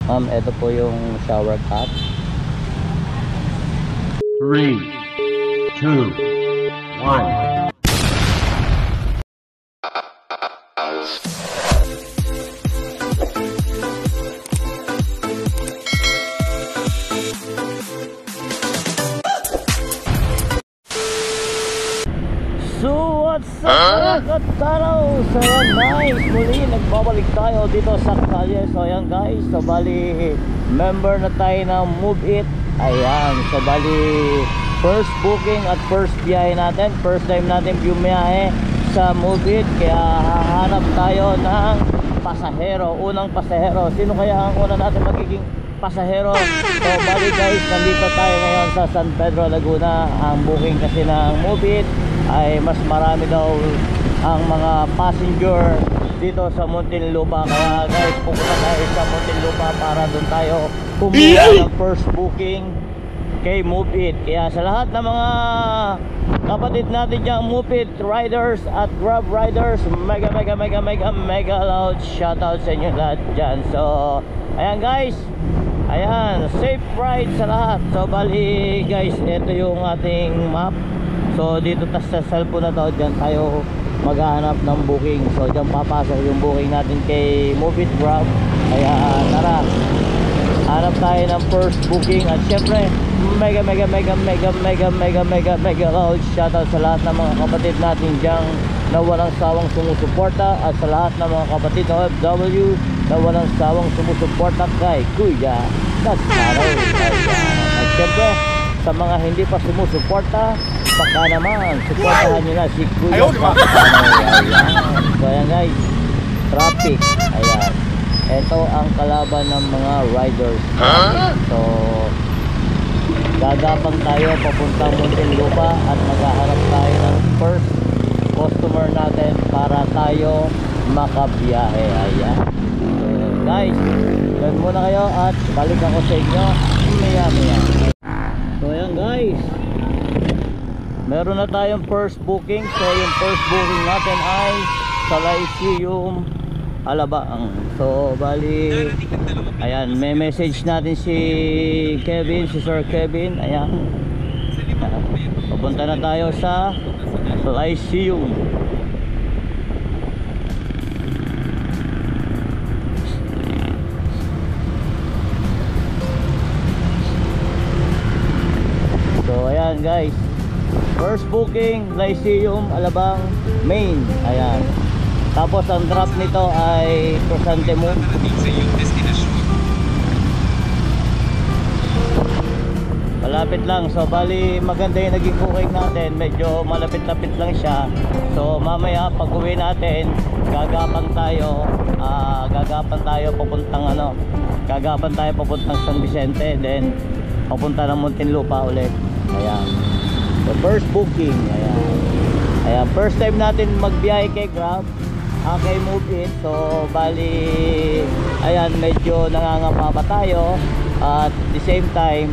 Ito po yung shower cap. 3, 2, 1. So what's up mga kataraw? So yan guys, muli nagbabalik tayo dito sa kalye. So yan guys, so bali member na tayo ng Move It. Ayan, so bali first booking at first biyahe natin. First time natin bumiyahe sa Move It. Kaya hahanap tayo ng pasahero, unang pasahero. Sino kaya ang una natin magiging pasahero? So bali guys, nandito tayo ngayon sa San Pedro, Laguna. Ang booking kasi ng Move It ay mas marami daw ang mga passenger dito sa Muntinlupa. Kaya guys, pupunta tayo sa Muntinlupa para doon tayo kumuha ng first booking kay Move It. Kaya sa lahat ng mga kapatid natin dyan, Move It riders at Grab riders, mega loud shoutout sa inyo lahat dyan. So ayan guys, ayan, safe ride sa lahat. So bali guys, ito yung ating map. So dito sa cellphone na to, dyan tayo maghahanap ng booking. So dyan papasok yung booking natin kay Move It Grab. Kaya tara, hanap tayo ng first booking. At syempre mega loud shoutout sa lahat ng mga kapatid natin dyan na walang sawang sumusuporta, at sa lahat ng mga kapatid na OFW na walang sawang sumusuporta kay Kuya Kasaraw. At syempre sa mga hindi pa sumusuporta, baka naman supportahan nyo na si Kuya Kasaraw. So ayan guys, traffic. Ayan, ito ang kalaban ng mga riders. So gagapang tayo papuntang Muntinlupa at maghahanap tayo ng first customer natin para tayo makabiyahe. Ayan, so guys, yan muna kayo at balik ako sa inyo maya. So ayan guys, meron na tayong first booking. So yung first booking natin ay sa Lyceum Alabang. So bali, ayan, may message natin si Kevin, si Sir Kevin. Ayan, papunta na tayo sa Lyceum. So ayan guys, first booking Lyceum Alabang Main. Ayan, tapos ang drop nito ay Chrysanthemum. Malapit lang. So bali maganda yung naging booking natin. Medyo malapit-lapit lang siya. So mamaya pag uwi natin, gagapan tayo papuntang San Vicente, then papunta ng Muntinlupa ulit. Ayan, the first booking. Ayan, first time natin magbiyahe kay Grab, kay Move It. So bali, ayan, medyo nangangapa pa tayo. At the same time,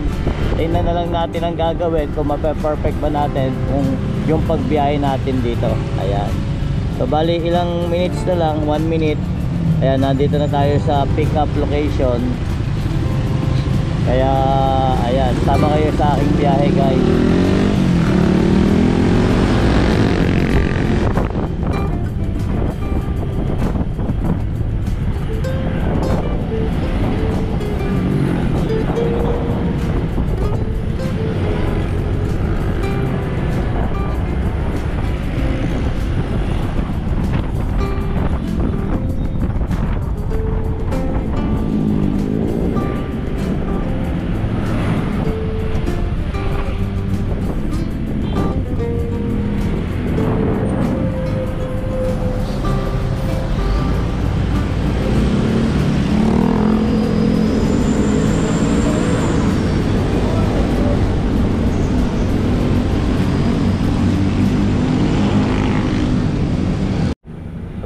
tingnan na lang natin ang gagawin kung mape-perfect ba natin kung yung pagbiyahe natin dito. Ayan, so bali ilang minutes na lang, 1 minute. Ayan, nandito na tayo sa pick up location. Kaya ayan, sama kayo sa aking biyahe guys.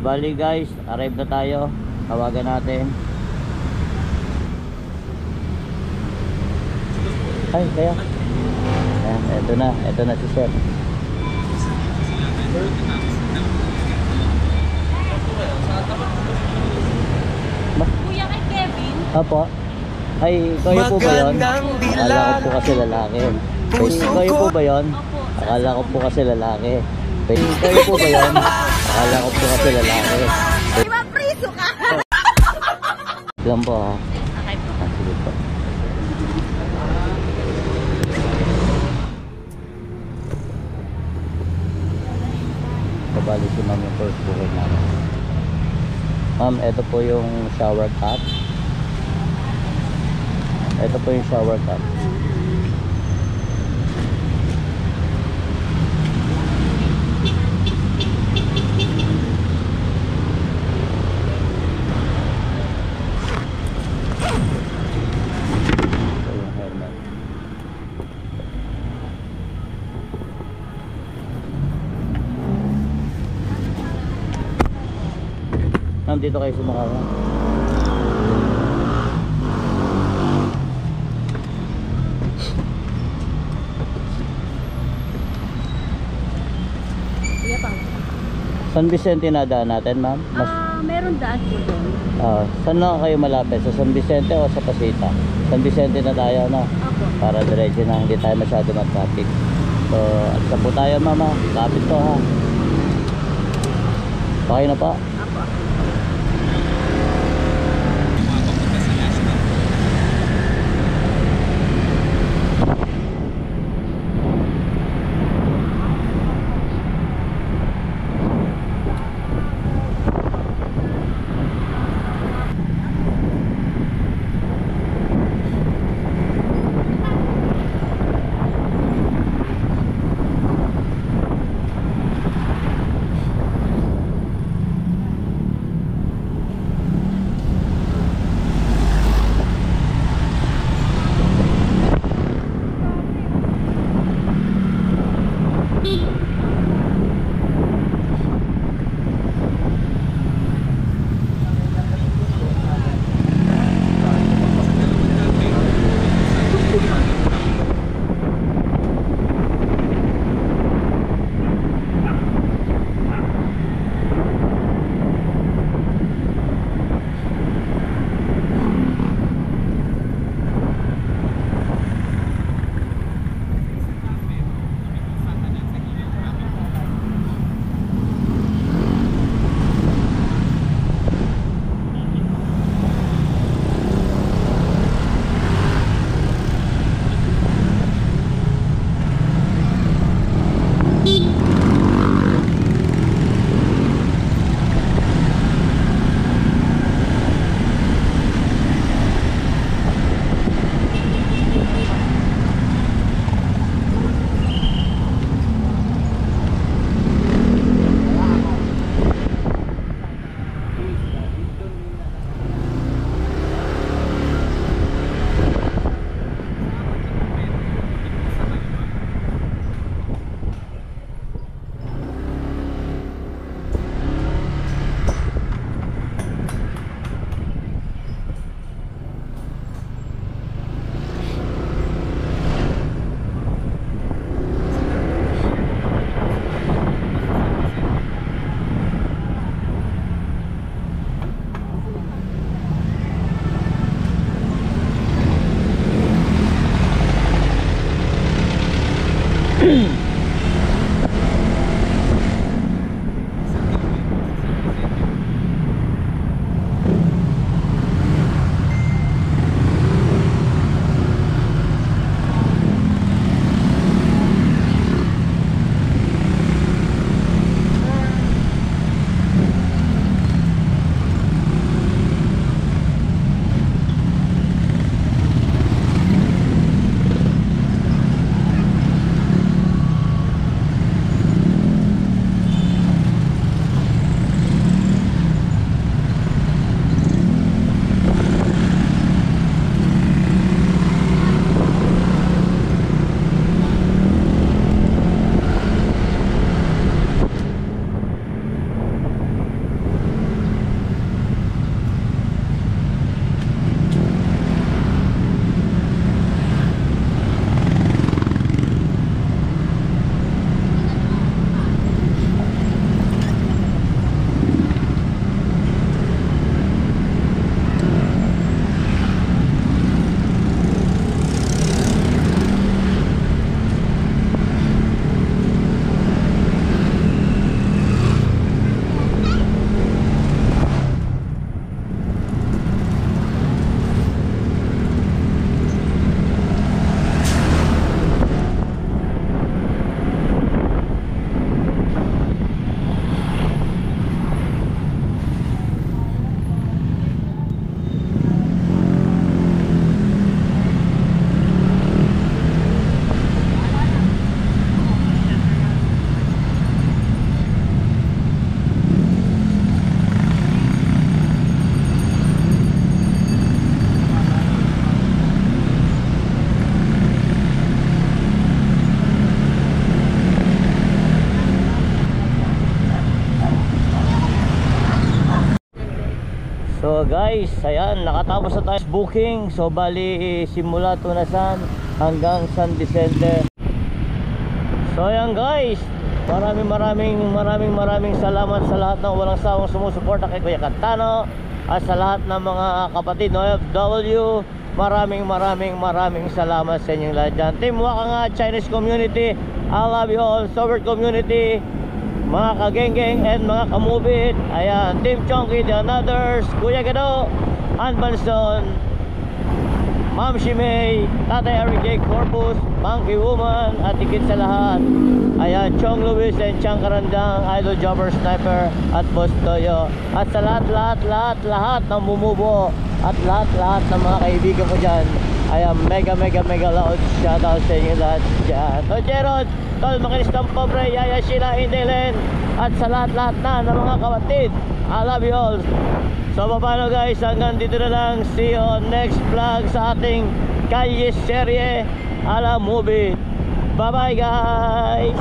Bali guys, arrive na tayo. Tawagan natin. Ay, kaya. Ayan, eto na si Sir. Kuya kay Kevin? Opo. Ay, kayo po ba yun? Akala ko po kasi lalaki. Kayo po ba yun? Akala ko po kasi lalaki. Kayo po ba yun? Akala ko po kasi lalaki. Di ba priso ka? Lang po ha. Okay po. Ah, sige po. Kabali si ma'am yung first booking namin. Ma'am, ito po yung shower cap. Ito po yung shower cap. Ito yung helmet. Ma'am, dito kayo sumakala. Sige pa. San Vicente na daan natin, ma'am? Meron daan po doon. Saan na kayo malapit? Sa San Vicente o sa Pasita? San Vicente na tayo, no? Opo. Para diretso na, hindi tayo masyado mag-traffic. So, at po tayo, mama. Lapit to, ha? Okay na pa? Opo. So guys, ayan, nakatapos na tayo sa booking. So bali, simula Tunasan hanggang San Vicente. So ayan guys, maraming salamat sa lahat ng walang sawang sumusuporta kay Kuya Cantano. At sa lahat ng mga kapatid no OFW, maraming salamat sa inyong lahat dyan. Team Waka nga, Chinese community, I love you all. Sobert community, mga kageng-geng and mga kamubit. Ayan, Team Chonky, the others, Kuya Gado, Ann Banson, Ma'am Shimei, Tatay Eric J. Corpus, Monkey Woman, at higit sa lahat, ayan, Chong Luis and Chang Karandang, Idol Jobber Sniper, at Boss Toyo. At sa lahat ng bumubo, at lahat ng mga kaibigan ko dyan, ayan, mega loud shoutout sa inyo lahat dyan. So Jerod, Tol, Makinis ng Pobre, Yaya, Sheila, Indelen, at sa lahat na ng mga kapatid, I love you all. So paano guys, hanggang dito na lang. See you on next vlog sa ating Kalye serye ala movie. Bye bye guys.